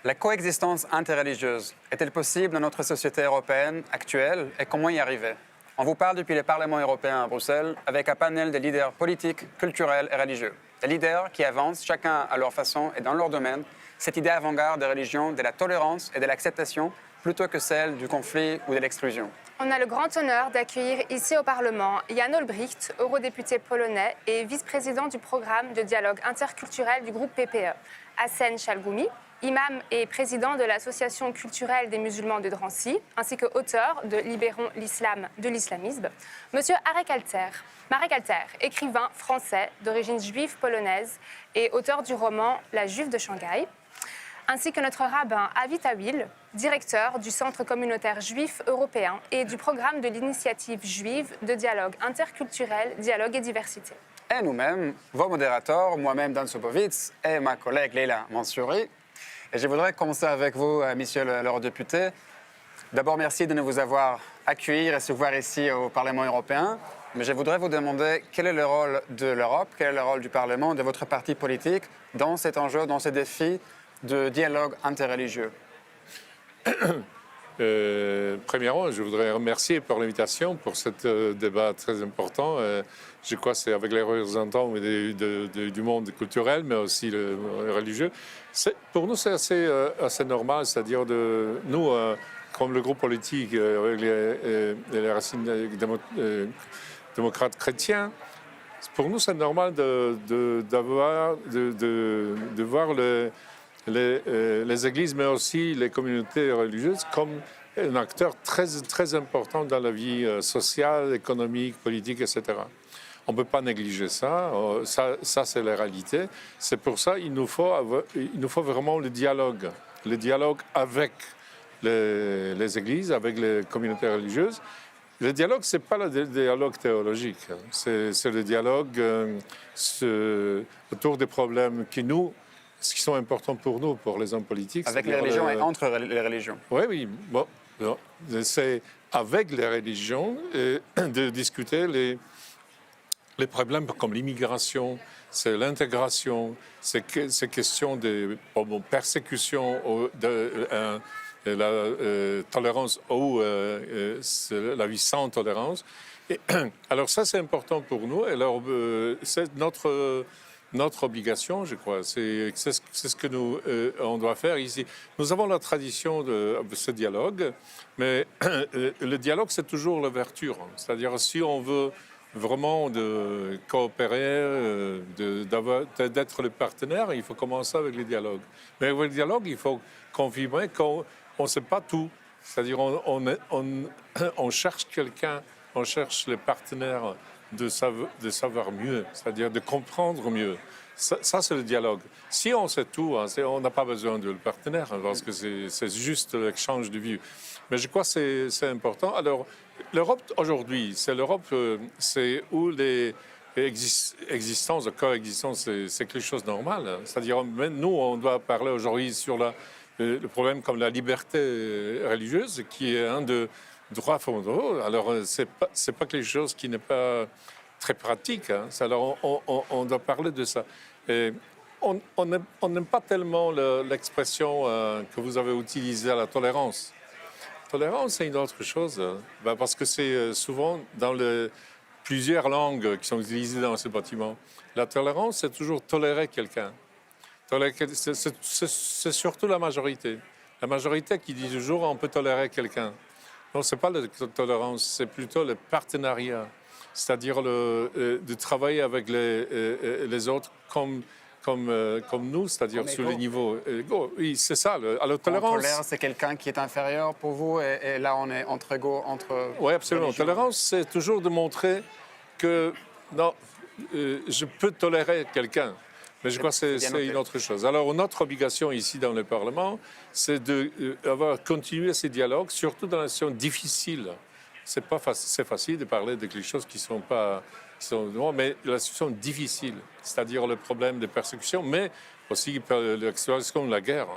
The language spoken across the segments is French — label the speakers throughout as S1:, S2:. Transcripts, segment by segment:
S1: La coexistence interreligieuse est-elle possible dans notre société européenne actuelle et comment y arriver? On vous parle depuis le Parlement européen à Bruxelles avec un panel de leaders politiques, culturels et religieux. Des leaders qui avancent, chacun à leur façon et dans leur domaine, cette idée avant-garde de religion, de la tolérance et de l'acceptation plutôt que celle du conflit ou de l'exclusion.
S2: On a le grand honneur d'accueillir ici au Parlement Jan Olbricht, eurodéputé polonais et vice-président du programme de dialogue interculturel du groupe PPE, Hassen Chalgoumi, imam et président de l'Association culturelle des musulmans de Drancy, ainsi que auteur de Libérons l'islam de l'islamisme, Monsieur Marek Alter. Marek Alter, écrivain français d'origine juive polonaise et auteur du roman La Juive de Shanghai, ainsi que notre rabbin Avi Tawil, directeur du Centre communautaire juif européen et du programme de l'initiative juive de dialogue interculturel, dialogue et diversité.
S1: Et nous-mêmes, vos modérateurs, moi-même Dan Sobowitz et ma collègue Leila Mansouri. Et je voudrais commencer avec vous, monsieur l'eurodéputé. D'abord, merci de nous avoir accueillis et recevoir ici au Parlement européen. Mais je voudrais vous demander quel est le rôle de l'Europe, quel est le rôle du Parlement, de votre parti politique dans cet enjeu, dans ces défis de dialogue interreligieux.
S3: Premièrement, je voudrais remercier pour l'invitation, pour ce débat très important. Je crois que c'est avec les représentants du monde culturel, mais aussi le religieux. Pour nous, c'est assez normal, c'est-à-dire nous, comme le groupe politique avec les racines démocrates chrétiens, pour nous, c'est normal de voir les églises, mais aussi les communautés religieuses, comme un acteur très, très important dans la vie sociale, économique, politique, etc. On ne peut pas négliger ça. Ça c'est la réalité. C'est pour ça qu'il nous faut vraiment le dialogue avec les églises, avec les communautés religieuses. Le dialogue, ce n'est pas le dialogue théologique. C'est le dialogue autour des problèmes qui sont importants pour nous, pour les hommes politiques.
S1: Avec les religions et entre les religions.
S3: Oui. Bon, c'est avec les religions de discuter les problèmes comme l'immigration, c'est l'intégration, c'est question de persécution, de la tolérance ou la vie sans tolérance. Alors ça, c'est important pour nous. Alors, c'est notre obligation, je crois. C'est ce que on doit faire ici. Nous avons la tradition de ce dialogue, mais le dialogue, c'est toujours l'ouverture. C'est-à-dire, si on veut vraiment de coopérer, d'être le partenaire, il faut commencer avec le dialogue. Mais avec le dialogue, il faut confirmer qu'on ne sait pas tout. C'est-à-dire, on cherche quelqu'un, on cherche le partenaire de savoir mieux, c'est-à-dire de comprendre mieux. Ça c'est le dialogue. Si on sait tout, on n'a pas besoin de le partenaire, parce que c'est juste l'échange de vues. Mais je crois que c'est important. Alors, l'Europe aujourd'hui, c'est où les existences, coexistence, c'est quelque chose de normal. C'est-à-dire, nous, on doit parler aujourd'hui sur le problème comme la liberté religieuse, qui est un de droits fondamentaux. Alors, c'est pas quelque chose qui n'est pas très pratique. Alors, on doit parler de ça. Et on n'aime pas tellement l'expression que vous avez utilisée, la tolérance. Tolérance, c'est une autre chose, parce que c'est souvent dans plusieurs langues qui sont utilisées dans ce bâtiment. La tolérance, c'est toujours tolérer quelqu'un. C'est surtout la majorité. La majorité qui dit toujours on peut tolérer quelqu'un. Non, ce n'est pas la tolérance, c'est plutôt le partenariat. C'est-à-dire de travailler avec les autres comme nous, c'est-à-dire sur les niveaux égaux. Oui, c'est ça. Alors, tolérance.
S1: Tolère, c'est quelqu'un qui est inférieur pour vous, et là, on est entre égaux,
S3: Oui, absolument.
S1: religions.
S3: Tolérance, c'est toujours de montrer que non, je peux tolérer quelqu'un. Mais je crois que c'est une autre chose. Alors, notre obligation ici dans le Parlement, c'est d'avoir continué ces dialogues, surtout dans les situations difficiles. C'est facile de parler de quelque chose qui sont pas, mais la situation difficile, c'est-à-dire le problème de persécution, mais aussi l'exploration de la guerre.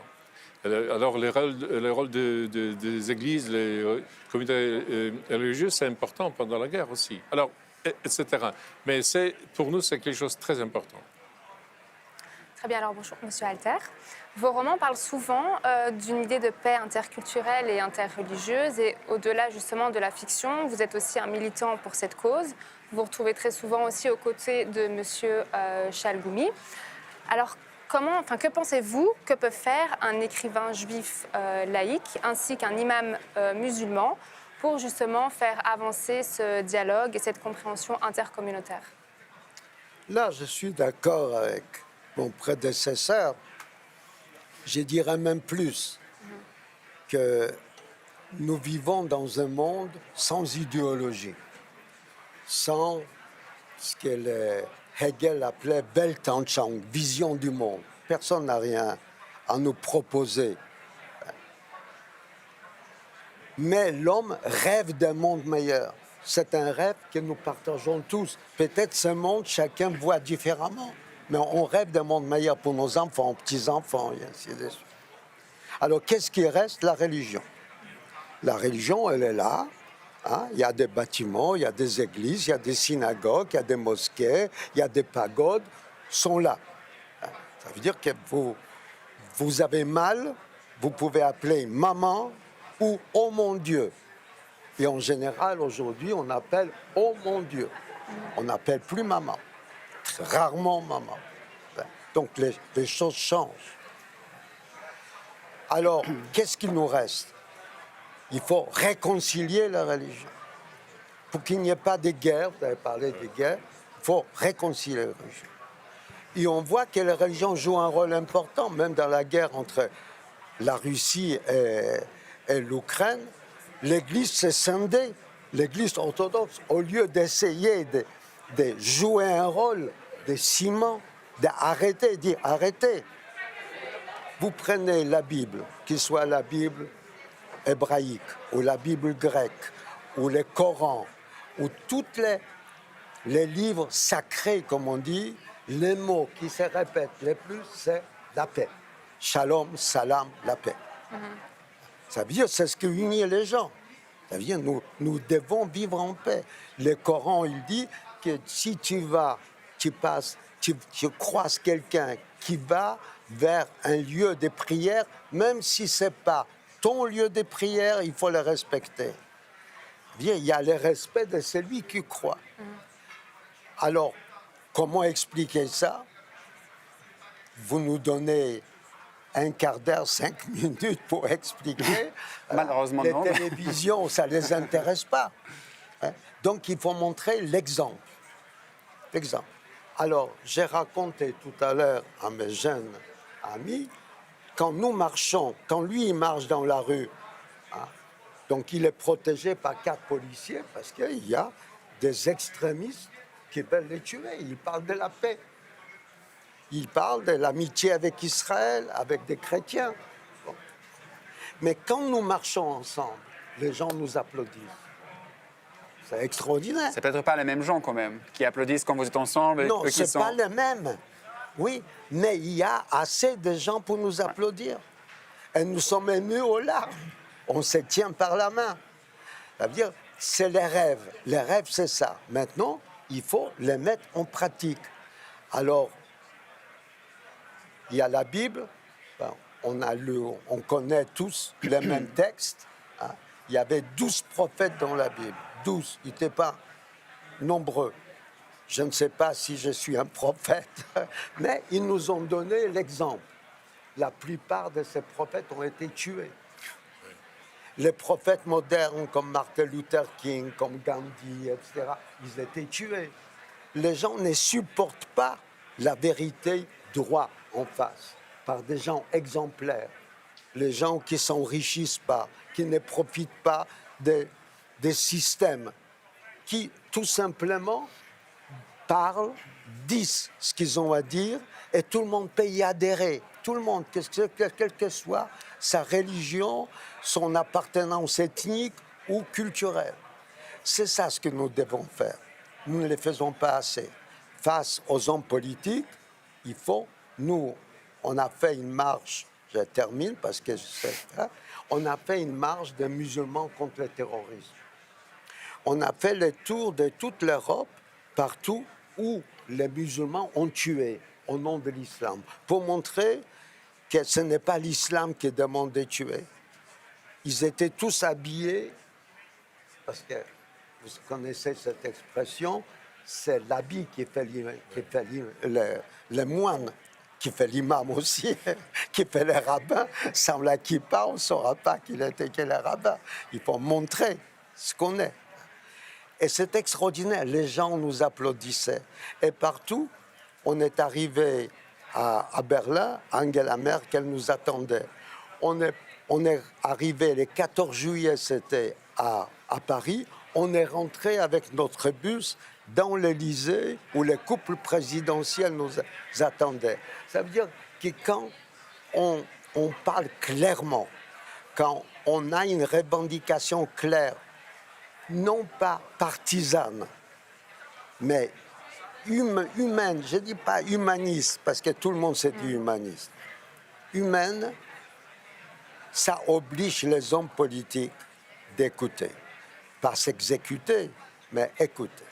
S3: Alors, le rôle des églises, les communautés religieuses, c'est important pendant la guerre aussi. Alors, etc. Mais pour nous, c'est quelque chose de très important.
S2: Très bien, alors bonjour, Monsieur Alter. Vos romans parlent souvent d'une idée de paix interculturelle et interreligieuse, et au-delà justement de la fiction, vous êtes aussi un militant pour cette cause. Vous vous retrouvez très souvent aussi aux côtés de Monsieur Chalgoumi. Alors, que pensez-vous que peut faire un écrivain juif laïque ainsi qu'un imam musulman pour justement faire avancer ce dialogue et cette compréhension intercommunautaire?
S4: Là, je suis d'accord avec mon prédécesseur. Je dirais même plus que nous vivons dans un monde sans idéologie, sans ce que Hegel appelait Weltanschauung, vision du monde. Personne n'a rien à nous proposer. Mais l'homme rêve d'un monde meilleur. C'est un rêve que nous partageons tous. Peut-être ce monde, chacun voit différemment. Mais on rêve d'un monde meilleur pour nos enfants, petits-enfants, et ainsi de suite. Alors, qu'est-ce qui reste? La religion. La religion, elle est là. Hein? Il y a des bâtiments, il y a des églises, il y a des synagogues, il y a des mosquées, il y a des pagodes, sont là. Ça veut dire que vous avez mal, vous pouvez appeler maman ou oh mon Dieu. Et en général, aujourd'hui, on appelle oh mon Dieu. On n'appelle plus maman. Rarement maman. Donc les choses changent. Alors, qu'est-ce qu'il nous reste? Il faut réconcilier la religion. Pour qu'il n'y ait pas de guerre, vous avez parlé de guerre, il faut réconcilier la religion. Et on voit que la religion joue un rôle important, même dans la guerre entre la Russie et l'Ukraine. L'Église s'est scindée. L'Église orthodoxe, au lieu d'essayer de jouer un rôle de ciment, d'arrêter, dire arrêtez. Vous prenez la Bible, qu'il soit la Bible hébraïque, ou la Bible grecque, ou le Coran, ou tous les livres sacrés, comme on dit, les mots qui se répètent le plus, c'est la paix. Shalom, salam, la paix. Ça veut dire, c'est ce qui unit les gens. Ça veut dire, nous devons vivre en paix. Le Coran, il dit que si tu croises quelqu'un qui va vers un lieu de prière, même si ce n'est pas ton lieu de prière, il faut le respecter. Bien, il y a le respect de celui qui croit. Alors, comment expliquer ça? Vous nous donnez un quart d'heure, 5 minutes pour expliquer.
S1: Malheureusement,
S4: les
S1: non.
S4: télévisions, ça ne les intéresse pas. Hein? Donc, il faut montrer l'exemple. L'exemple. Alors, j'ai raconté tout à l'heure à mes jeunes amis, quand nous marchons, quand lui, il marche dans la rue, hein, donc il est protégé par 4 policiers parce qu'il y a des extrémistes qui veulent les tuer. Il parle de la paix. Il parle de l'amitié avec Israël, avec des chrétiens. Bon. Mais quand nous marchons ensemble, les gens nous applaudissent. C'est extraordinaire.
S1: C'est peut-être pas les mêmes gens quand même qui applaudissent quand vous êtes ensemble.
S4: Non,
S1: eux qui
S4: ce n'est pas les mêmes. Oui, mais il y a assez de gens pour nous applaudir. Et nous sommes émus aux larmes. On se tient par la main. Ça veut dire, c'est les rêves. Les rêves, c'est ça. Maintenant, il faut les mettre en pratique. Alors, il y a la Bible. Ben, on connaît tous les mêmes textes. Hein. Il y avait 12 prophètes dans la Bible. 12, ils n'étaient pas nombreux. Je ne sais pas si je suis un prophète, mais ils nous ont donné l'exemple. La plupart de ces prophètes ont été tués. Les prophètes modernes comme Martin Luther King, comme Gandhi, etc., ils étaient tués. Les gens ne supportent pas la vérité droite en face, par des gens exemplaires. Les gens qui ne s'enrichissent pas, qui ne profitent pas des systèmes, qui tout simplement parlent, disent ce qu'ils ont à dire, et tout le monde peut y adhérer. Tout le monde, quelle que soit sa religion, son appartenance ethnique ou culturelle. C'est ça ce que nous devons faire. Nous ne le faisons pas assez. Face aux hommes politiques, il faut, nous, on a fait une marche, je termine parce que je sais, hein, on a fait une marche des musulmans contre le terrorisme. On a fait le tour de toute l'Europe, partout où les musulmans ont tué. au nom de l'islam, pour montrer que ce n'est pas l'islam qui demande de tuer. Ils étaient tous habillés, parce que vous connaissez cette expression, c'est l'habit qui fait le moine, qui fait l'imam aussi, qui fait le rabbin. Sans la kippa, on ne saura pas qu'il était que le rabbin. Il faut montrer ce qu'on est. Et c'est extraordinaire, les gens nous applaudissaient. Et partout, on est arrivé à Berlin, Angela Merkel nous attendait. On est arrivé le 14 juillet, c'était à Paris. On est rentré avec notre bus dans l'Élysée où le couple présidentiel nous attendait. Ça veut dire que quand on parle clairement, quand on a une revendication claire, non pas partisane, mais humaine, je ne dis pas humaniste, parce que tout le monde s'est dit humaniste. Humaine, ça oblige les hommes politiques d'écouter. Pas s'exécuter, mais écouter.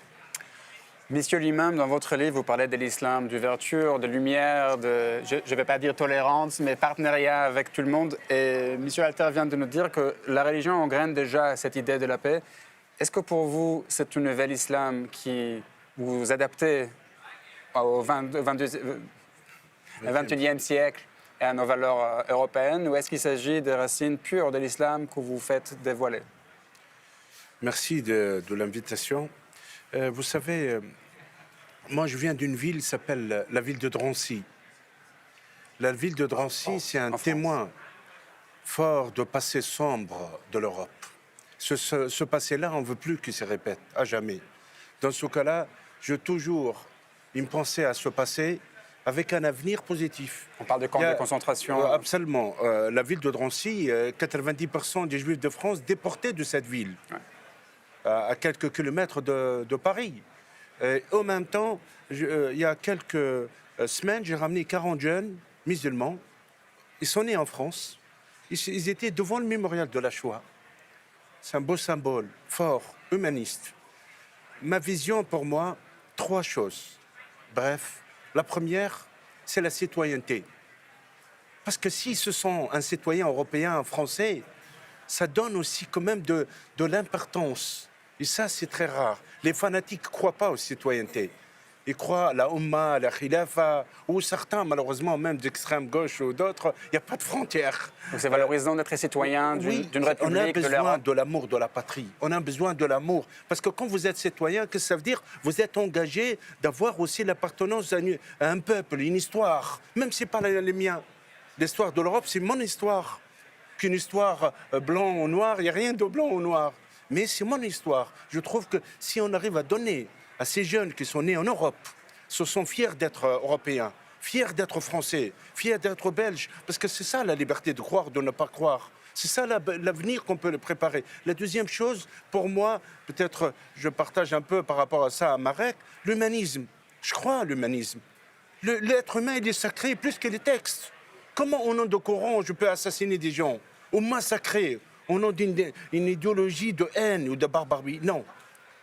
S1: Monsieur l'imam, dans votre livre, vous parlez de l'islam, d'ouverture, de lumière, de, je ne vais pas dire tolérance, mais partenariat avec tout le monde. Et Monsieur Alter vient de nous dire que la religion engraine déjà cette idée de la paix. Est-ce que pour vous, c'est un nouvel islam qui vous adaptez au 21e siècle et à nos valeurs européennes, ou est-ce qu'il s'agit des racines pures de l'islam que vous faites dévoiler?
S5: Merci de l'invitation. Vous savez, moi je viens d'une ville qui s'appelle la ville de Drancy. La ville de Drancy, c'est un témoin fort de passé sombre de l'Europe. Ce passé-là, on ne veut plus qu'il se répète, à jamais. Dans ce cas-là, j'ai toujours une pensée à ce passé avec un avenir positif.
S1: On parle de camps de concentration.
S5: Absolument. La ville de Drancy, 90% des Juifs de France déportés de cette ville. Ouais. À quelques kilomètres de Paris. Et en même temps, il y a quelques semaines, j'ai ramené 40 jeunes musulmans. Ils sont nés en France. Ils étaient devant le mémorial de la Shoah. C'est un beau symbole, fort, humaniste. Ma vision, pour moi, 3 choses. Bref, la première, c'est la citoyenneté. Parce que si ce sont un citoyen européen, français, ça donne aussi quand même de l'importance. Et ça, c'est très rare. Les fanatiques ne croient pas aux citoyennetés. Ils croient à la Oumma, à la Khilafa, ou certains, malheureusement, même d'extrême gauche ou d'autres, il n'y a pas de frontières.
S1: Donc c'est valorisant d'être citoyen d'une république,
S5: on a
S1: de
S5: besoin de l'amour de la patrie. On a besoin de l'amour. Parce que quand vous êtes citoyen, qu'est-ce que ça veut dire? Vous êtes engagé d'avoir aussi l'appartenance à un peuple, une histoire. Même si ce n'est pas les miens. L'histoire de l'Europe, c'est mon histoire. Qu'une histoire blanc ou noir, il n'y a rien de blanc ou noir. Mais c'est mon histoire. Je trouve que si on arrive à donner à ces jeunes qui sont nés en Europe, se sont fiers d'être européens, fiers d'être français, fiers d'être belges, parce que c'est ça la liberté de croire, de ne pas croire. C'est ça l'avenir qu'on peut le préparer. La deuxième chose, pour moi, peut-être je partage un peu par rapport à ça à Marek, l'humanisme. Je crois à l'humanisme. L'être humain, il est sacré plus que les textes. Comment au nom de Coran, je peux assassiner des gens ou massacrer au nom d'une idéologie de haine ou de barbarie? Non,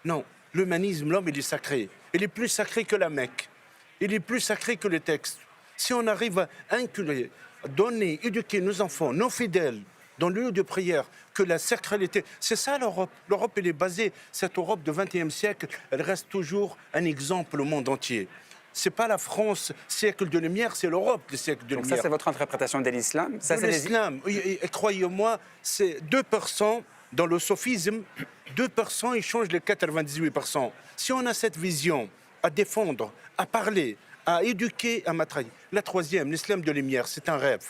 S5: non. L'humanisme, l'homme, il est sacré. Il est plus sacré que la Mecque. Il est plus sacré que le texte. Si on arrive à inculquer, donner, éduquer nos enfants, nos fidèles, dans le lieu de prière, que la sacralité, c'est ça l'Europe. L'Europe, elle est basée, cette Europe du XXe siècle, elle reste toujours un exemple au monde entier. C'est pas la France, siècle de lumière, c'est l'Europe, le siècle de lumière.
S1: Donc ça, c'est votre interprétation de l'islam?
S5: De l'islam, et croyez-moi, c'est 2%. Dans le sophisme, 2%, ils changent les 98%. Si on a cette vision à défendre, à parler, à éduquer, à matrailler. La troisième, l'islam de lumière, c'est un rêve.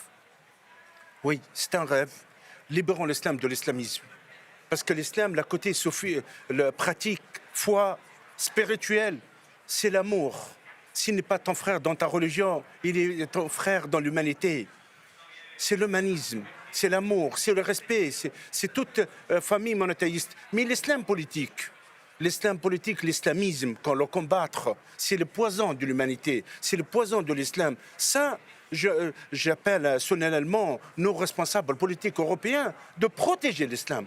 S5: Oui, c'est un rêve. Libérons l'islam de l'islamisme. Parce que l'islam, la côté le pratique, foi, spirituelle, c'est l'amour. S'il n'est pas ton frère dans ta religion, il est ton frère dans l'humanité. C'est l'humanisme. C'est l'amour, c'est le respect, c'est toute famille monothéiste. Mais l'islam politique, l'islamisme, qu'on le combattre, c'est le poison de l'humanité, c'est le poison de l'islam. Ça, j'appelle solennellement nos responsables politiques européens de protéger l'islam.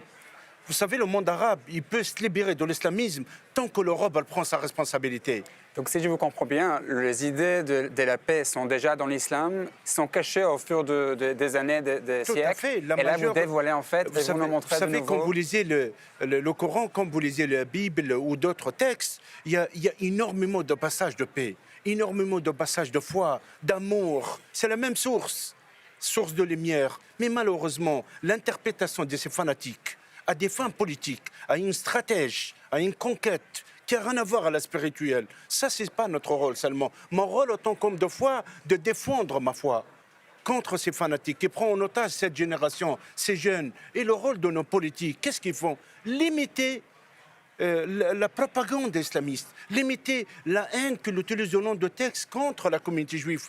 S5: Vous savez, le monde arabe, il peut se libérer de l'islamisme tant que l'Europe, elle prend sa responsabilité.
S1: Donc, si je vous comprends bien, les idées de la paix sont déjà dans l'islam, sont cachées au fur des années, des
S5: Tout à
S1: siècles.
S5: fait.
S1: Et là, vous dévoilez en fait, et vous nous montrez
S5: vous
S1: de
S5: savez,
S1: nouveau.
S5: quand vous lisez le Coran, quand vous lisez la Bible ou d'autres textes, il y a énormément de passages de paix, énormément de passages de foi, d'amour. C'est la même source de lumière. Mais malheureusement, l'interprétation de ces fanatiques à des fins politiques, à une stratège, à une conquête qui n'a rien à voir à la spirituelle, ça, ce n'est pas notre rôle seulement. Mon rôle, autant qu'homme de foi, de défendre ma foi contre ces fanatiques qui prennent en otage cette génération, ces jeunes. Et le rôle de nos politiques, qu'est-ce qu'ils font? Limiter la propagande islamiste, limiter la haine qu'ils utilisent au nom de textes contre la communauté juive,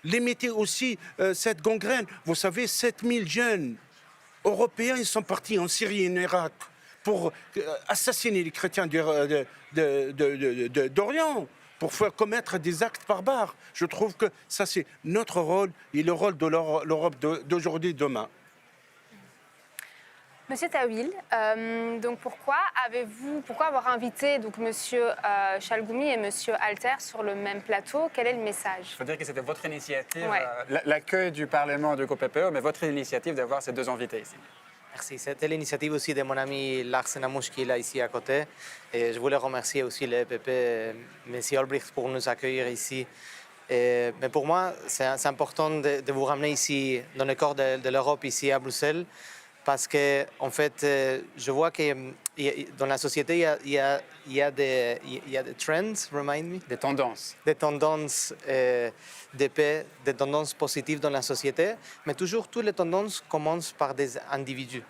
S5: limiter aussi cette gangrène. Vous savez, 7000 jeunes européens, ils sont partis en Syrie et en Irak pour assassiner les chrétiens d'Orient, pour faire commettre des actes barbares. Je trouve que ça, c'est notre rôle et le rôle de l'Europe d'aujourd'hui et demain.
S2: Monsieur Tawil, donc pourquoi avoir invité donc Monsieur Chalgoumi et Monsieur Alter sur le même plateau? Quel est le message?
S1: Il faut dire que c'était votre initiative,
S2: Ouais.
S1: l'accueil du Parlement du groupe PPE, mais votre initiative d'avoir ces deux invités ici.
S6: Merci. C'était l'initiative aussi de mon ami Lars Namouche qui est là ici à côté. Et je voulais remercier aussi le EPP, M. Olbricht, pour nous accueillir ici. Mais pour moi, c'est important de vous ramener ici, dans le corps de l'Europe, ici à Bruxelles, parce que, en fait, je vois que dans la société, il y a des trends, remind me?
S1: Des tendances.
S6: Des tendances de paix, des tendances positives dans la société, mais toujours toutes les tendances commencent par des individus.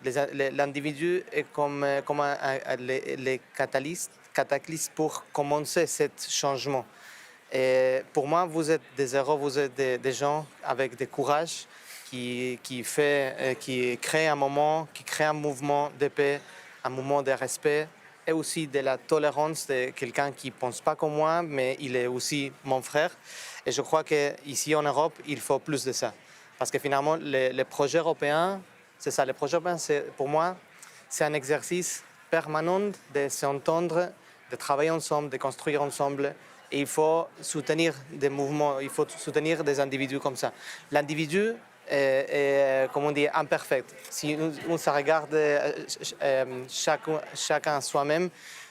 S6: L'individu est comme les catalystes pour commencer ce changement. Et pour moi, vous êtes des héros, vous êtes des gens avec du courage qui crée un moment, qui crée un mouvement de paix, un mouvement de respect et aussi de la tolérance de quelqu'un qui ne pense pas comme moi, mais il est aussi mon frère. Et je crois qu'ici en Europe, il faut plus de ça. Parce que finalement, les projets européens, c'est ça. Les projets européens, pour moi, c'est un exercice permanent de s'entendre, de travailler ensemble, de construire ensemble. Et il faut soutenir des mouvements, il faut soutenir des individus comme ça. L'individu est, comme on dit, imparfait. Si on se regarde chacun soi-même,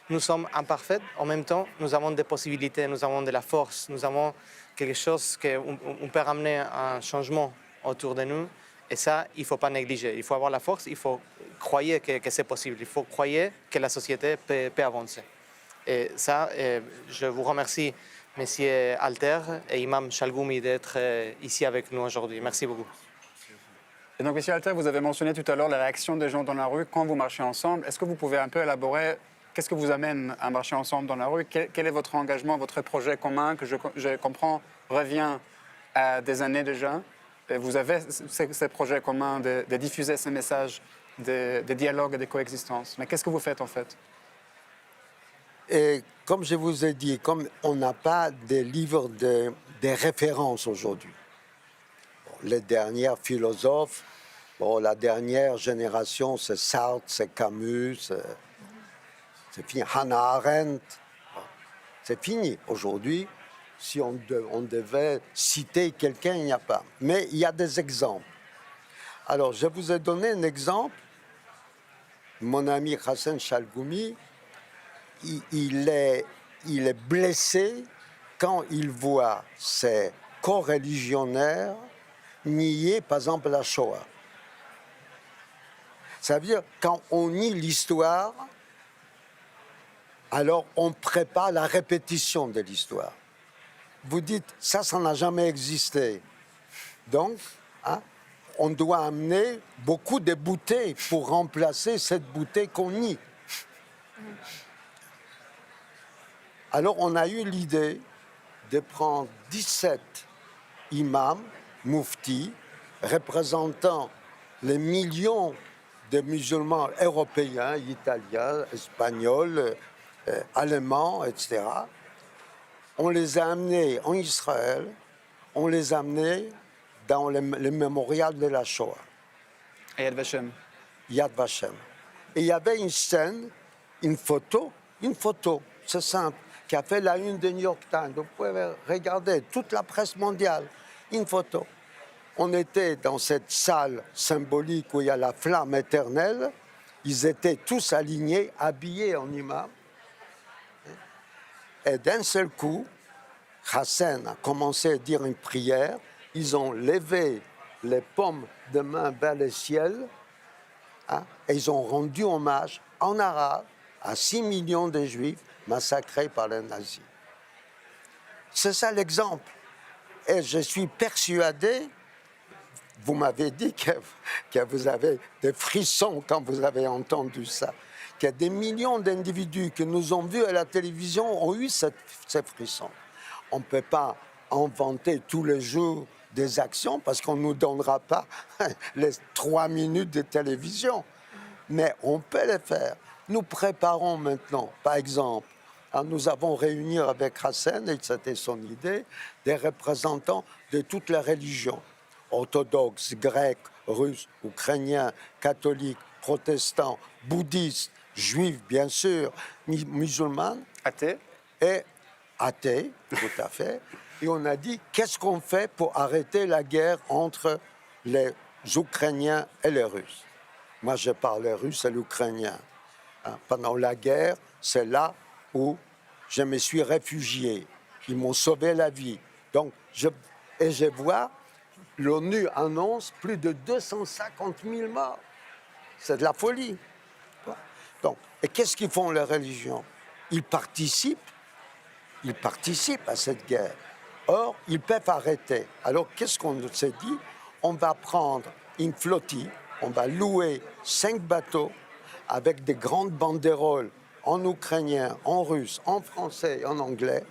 S6: nous sommes imparfaits. En même temps, nous avons des possibilités, nous avons de la force, nous avons quelque chose qu'on peut ramener un changement autour de nous. Et ça, il ne faut pas négliger. Il faut avoir la force, il faut croire que c'est possible. Il faut croire que la société peut avancer. Et ça, je vous remercie, Monsieur Alter et Imam Chalgoumi, d'être ici avec nous aujourd'hui. Merci beaucoup.
S1: Et donc, Monsieur Alter, vous avez mentionné tout à l'heure la réaction des gens dans la rue quand vous marchez ensemble. Est-ce que vous pouvez un peu élaborer qu'est-ce que vous amène à marcher ensemble dans la rue? Quel est votre engagement, votre projet commun que je comprends revient à des années déjà? Et vous avez ces projets communs de diffuser ces messages, des dialogues et des coexistences. Mais qu'est-ce que vous faites en fait?
S4: Et comme je vous ai dit, comme on n'a pas de livres de références aujourd'hui, les derniers philosophes, la dernière génération, c'est Sartre, c'est Camus, c'est fini. Hannah Arendt, c'est fini. Aujourd'hui, si on devait citer quelqu'un, il n'y a pas. Mais il y a des exemples. Alors, je vous ai donné un exemple. Mon ami Hassan Chalgoumi, il est blessé quand il voit ses co-religionnaires nier, par exemple, la Shoah. Ça veut dire, quand on nie l'histoire, alors on prépare la répétition de l'histoire. Vous dites, ça n'a jamais existé. Donc, on doit amener beaucoup de bouteilles pour remplacer cette bouteille qu'on nie. Alors, on a eu l'idée de prendre 17 imams, mouftis, représentant les millions de musulmans européens, italiens, espagnols, allemands, etc. On les a amenés en Israël, on les a amenés dans le mémorial de la Shoah.
S1: Yad Vashem.
S4: Yad Vashem. Et il y avait une scène, une photo, c'est simple, qui a fait la une de New York Times. Vous pouvez regarder toute la presse mondiale, une photo. On était dans cette salle symbolique où il y a la flamme éternelle. Ils étaient tous alignés, habillés en imam. Et d'un seul coup, Hassan a commencé à dire une prière. Ils ont levé les paumes de main vers le ciel, hein, et ils ont rendu hommage en arabe à 6 millions de Juifs massacrés par les nazis. C'est ça l'exemple. Et je suis persuadé, vous m'avez dit que vous avez des frissons quand vous avez entendu ça, qu'il y a des millions d'individus que nous ont vus à la télévision ont eu ces frissons. On ne peut pas inventer tous les jours des actions parce qu'on ne nous donnera pas les 3 minutes de télévision. Mais on peut les faire. Nous préparons maintenant, par exemple, nous avons réuni avec Hassan, et c'était son idée, des représentants de toutes les religions, orthodoxes, grecs, russes, ukrainiens, catholiques, protestants, bouddhistes, juifs, bien sûr, musulmans.
S1: Athée.
S4: Et athées, tout à fait. Et on a dit, qu'est-ce qu'on fait pour arrêter la guerre entre les Ukrainiens et les Russes? Moi, je parle russe et l'ukrainien. Pendant la guerre, c'est là où je me suis réfugié. Ils m'ont sauvé la vie. Donc, je vois, l'ONU annonce plus de 250 000 morts. C'est de la folie. Donc, et qu'est-ce qu'ils font les religions? Ils participent à cette guerre. Or, ils peuvent arrêter. Alors, qu'est-ce qu'on s'est dit? On va prendre une flottille, on va louer 5 bateaux avec des grandes banderoles en ukrainien, en russe, en français, en anglais.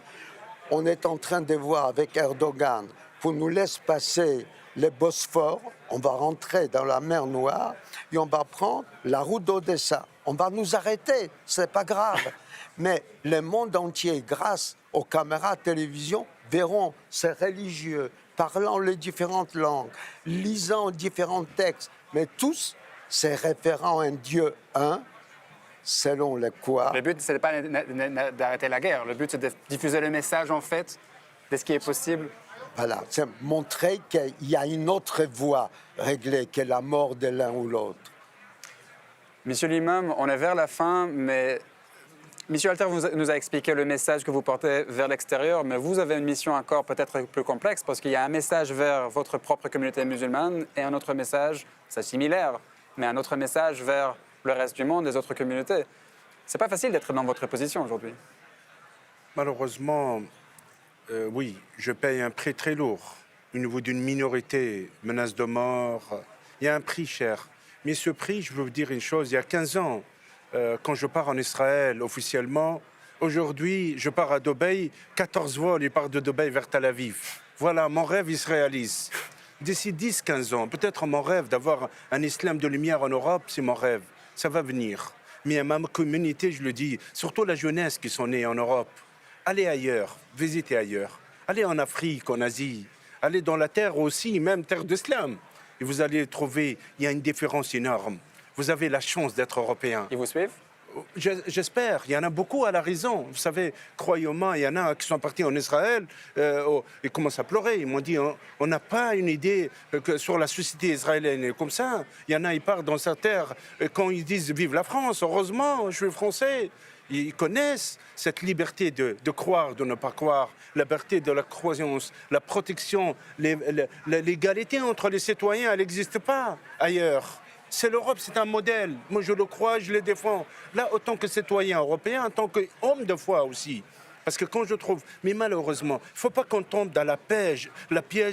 S4: On est en train de voir avec Erdogan pour nous laisser passer le Bosphore. On va rentrer dans la mer Noire et on va prendre la route d'Odessa. On va nous arrêter, c'est pas grave. Mais le monde entier, grâce aux caméras de télévision, verront ces religieux parlant les différentes langues, lisant différents textes, mais tous se référant à un Dieu un, selon le quoi.
S1: Le but, ce n'est pas d'arrêter la guerre. Le but, c'est de diffuser le message, en fait, de ce qui est possible.
S4: Voilà, c'est montrer qu'il y a une autre voie réglée que la mort de l'un ou l'autre.
S1: Monsieur l'imam, on est vers la fin, mais Monsieur Alter nous a expliqué le message que vous portez vers l'extérieur, mais vous avez une mission encore peut-être plus complexe parce qu'il y a un message vers votre propre communauté musulmane et un autre message, c'est similaire, mais un autre message vers le reste du monde, les autres communautés. C'est pas facile d'être dans votre position aujourd'hui.
S5: Malheureusement, oui, je paye un prix très lourd. Au niveau d'une minorité, menace de mort, il y a un prix cher. Mais ce prix, je veux vous dire une chose, il y a 15 ans, quand je pars en Israël officiellement, aujourd'hui, je pars à Dubaï, 14 vols, ils partent de Dubaï vers Tel Aviv. Voilà, mon rêve, il se réalise. D'ici 10-15 ans, peut-être mon rêve d'avoir un islam de lumière en Europe, c'est mon rêve. Ça va venir. Mais à ma communauté, je le dis, surtout la jeunesse qui sont née en Europe, allez ailleurs, visitez ailleurs. Allez en Afrique, en Asie, allez dans la terre aussi, même terre d'islam. Et vous allez trouver, il y a une différence énorme. Vous avez la chance d'être européen.
S1: Ils vous suivent?
S5: J'espère. Il y en a beaucoup à la raison. Vous savez, croyez-moi, il y en a qui sont partis en Israël et commencent à pleurer. Ils m'ont dit, on n'a pas une idée sur la société israélienne. Et comme ça, il y en a, ils partent dans sa terre. Quand ils disent « Vive la France », heureusement, je suis français. Ils connaissent cette liberté de croire, de ne pas croire, la liberté de la croyance, la protection, l'égalité entre les citoyens, elle n'existe pas ailleurs. C'est l'Europe, c'est un modèle. Moi, je le crois, je le défends. Là, autant que citoyen européen, en tant qu'homme de foi aussi. Parce que quand je trouve... Mais malheureusement, il ne faut pas qu'on tombe dans la piège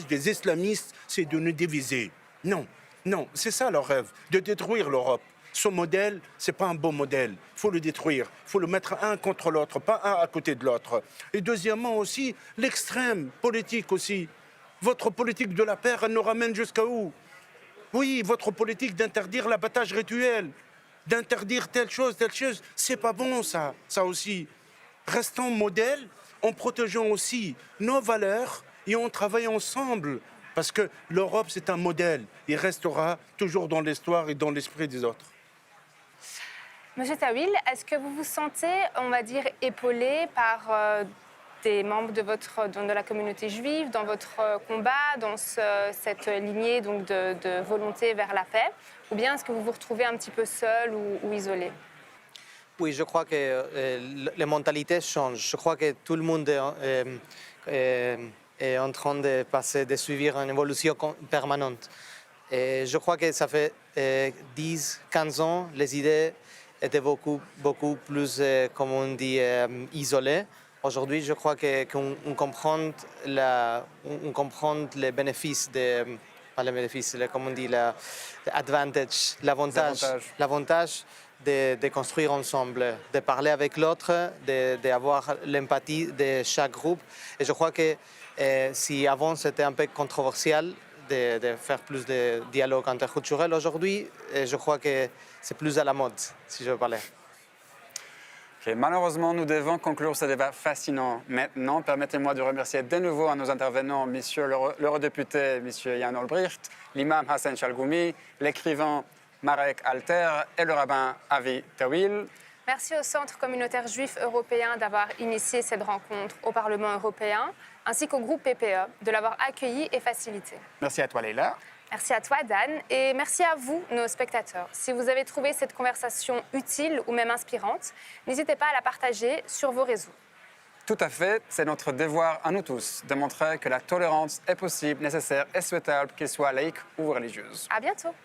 S5: des islamistes, c'est de nous diviser. Non, non, c'est ça leur rêve, de détruire l'Europe. Ce modèle, ce n'est pas un bon modèle. Il faut le détruire. Il faut le mettre un contre l'autre, pas un à côté de l'autre. Et deuxièmement aussi, l'extrême politique aussi. Votre politique de la paix, elle nous ramène jusqu'à où? Oui, votre politique d'interdire l'abattage rituel, d'interdire telle chose, c'est pas bon ça aussi. Restons modèles en protégeant aussi nos valeurs et on travaille ensemble. Parce que l'Europe, c'est un modèle. Il restera toujours dans l'histoire et dans l'esprit des autres.
S2: Monsieur Tawil, est-ce que vous vous sentez, on va dire, épaulé par des membres de la communauté juive dans votre combat, dans cette lignée donc, de volonté vers la paix? Ou bien est-ce que vous vous retrouvez un petit peu seul ou isolé?
S6: Oui, je crois que les mentalités changent. Je crois que tout le monde est en train de suivre une évolution permanente. Et je crois que ça fait 10, 15 ans, les idées étaient beaucoup plus, comme on dit, isolées. Aujourd'hui, je crois qu'on comprend, on comprend les bénéfices, pas les bénéfices, comme on dit, l'avantage de construire ensemble, de parler avec l'autre, d'avoir l'empathie de chaque groupe. Et je crois que si avant c'était un peu controversial de faire plus de dialogue interculturel, aujourd'hui, je crois que c'est plus à la mode, si je veux parler.
S1: Ok, malheureusement, nous devons conclure ce débat fascinant maintenant. Permettez-moi de remercier de nouveau à nos intervenants, Monsieur l'eurodéputé, Monsieur Jan Olbricht, l'imam Hassan Chalgoumi, l'écrivain Marek Alter et le rabbin Avi Tawil.
S2: Merci au Centre communautaire juif européen d'avoir initié cette rencontre au Parlement européen, ainsi qu'au groupe PPE de l'avoir accueilli et facilité.
S1: Merci à toi, Leila.
S2: Merci à toi, Dan, et merci à vous, nos spectateurs. Si vous avez trouvé cette conversation utile ou même inspirante, n'hésitez pas à la partager sur vos réseaux.
S1: Tout à fait, c'est notre devoir à nous tous de montrer que la tolérance est possible, nécessaire et souhaitable, qu'elle soit laïque ou religieuse.
S2: À bientôt.